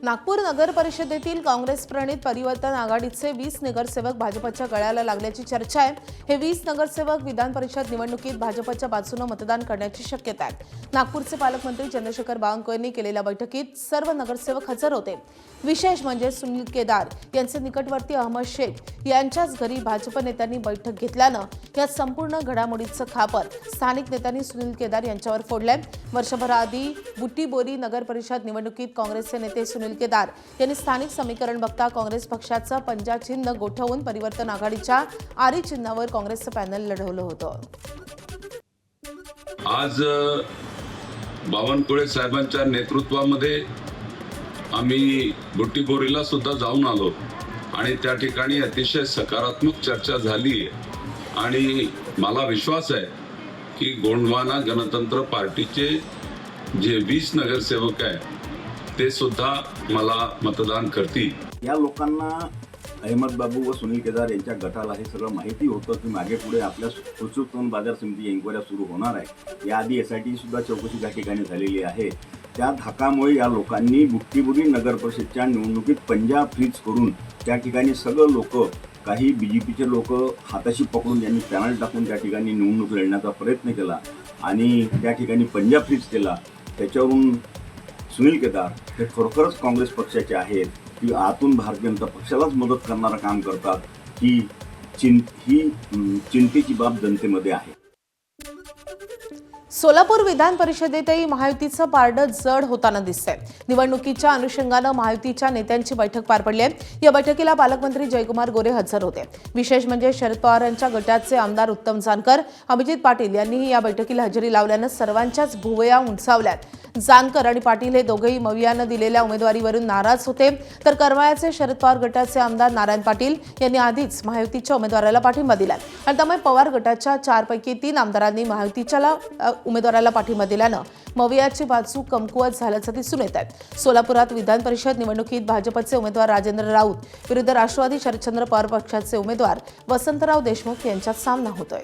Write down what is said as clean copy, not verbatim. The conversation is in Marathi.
नागपूर नगर परिषदेतील काँग्रेस प्रणित परिवर्तन आघाडीचे 20 नगरसेवक भाजपच्या गळ्याला लागल्याची चर्चा आहे। हे 20 नगरसेवक विधान परिषद निवडणुकीत भाजपच्या बाजूने मतदान करण्याची शक्यता आहे। नागपूरचे पालकमंत्री चंद्रशेखर बावनकुळे यांनी केलेल्या बैठकीत सर्व नगरसेवक हजर होते। विशेष म्हणजे सुनील केदार यांचे निकटवर्ती अहमद शेख यांच्याच घरी भाजप नेत्यांनी बैठक घेतल्यानं या संपूर्ण घडामोडीचं खापर स्थानिक नेत्यांनी सुनील केदार यांच्यावर फोडलंय। वर्षभराआधी बुट्टीबोरी नगर परिषद निवडणुकीत काँग्रेसचे नेते सुनील केदार यांनी स्थानिक समीकरण बघता काँग्रेस पक्षाचं पंजा चिन्ह गोठवून परिवर्तन आघाडीच्या आरी चिन्हावर काँग्रेसचं पॅनल लढवलं होतं। आज बावनकुळे साहेबांच्या नेतृत्वामध्ये आम्ही बुट्टीबोरीला सुद्धा जाऊन आलो आणि त्या ठिकाणी अतिशय सकारात्मक चर्चा झाली आणि मला विश्वास आहे की गोंडवाना गणतंत्र पार्टीचे जे 20 नगरसेवक आहेत ते सुद्धा मला मतदान करतील। या लोकांना अहमद बाबू व सुनील केदार यांच्या गटाला हे सगळं माहिती होतं की मागे पुढे आपल्या उत्सुक बाजार समिती एन्क्वायरी सुरू होणार आहे। याआधी SIT सुद्धा चौकशी त्या ठिकाणी झालेली आहे। त्या धाकामुळे या लोकांनी बुट्टीबोरी नगर परिषदच्या निवडणुकीत पंजा फ्रीज करून त्या ठिकाणी सगळं लोक काही BJPचे लोक हाताशी पकडून यांनी पॅनल टाकून त्या ठिकाणी निवडणूक लढण्याचा प्रयत्न केला आणि त्या ठिकाणी पंजा फ्रीज केला। त्याच्यावरून सुनील केदार हे खरोखरच काँग्रेस पक्षाचे आहेत की आतून भारतीय जनता पक्षालाच मदत करणारं काम करतात ही चिंतेची बाब जनतेमध्ये आहे। सोलापूर विधान परिषदेतही महायुतीचं पारडं जड होताना दिसतंय। निवडणुकीच्या अनुषंगानं महायुतीच्या नेत्यांची बैठक पार पडली आहे। या बैठकीला पालकमंत्री जयकुमार गोरे हजर होते। विशेष म्हणजे शरद पवार यांच्या गटाचे आमदार उत्तम जानकर, अभिजित पाटील यांनीही या बैठकीला हजेरी लावल्यानं सर्वांच्याच भुवया उंचावल्यात। जानकर आणि पाटील हे दोघेही मवियानं दिलेल्या उमेदवारीवरून नाराज होते, तर करमाळ्याचे शरद पवार गटाचे आमदार नारायण पाटील यांनी आधीच महायुतीच्या उमेदवाराला पाठिंबा दिला आणि त्यामुळे पवार गटाच्या 4 पैकी 3 आमदारांनी महायुतीच्या उमेदवाराला पाठिंबा दिल्यानं मवियाची बाजू कमकुवत झाल्याचं दिसून येत आहे। सोलापुरात विधान परिषद निवडणुकीत भाजपचे उमेदवार राजेंद्र राऊत विरुद्ध राष्ट्रवादी शरदचंद्र पवार पक्षाचे उमेदवार वसंतराव देशमुख यांच्यात सामना होतोय।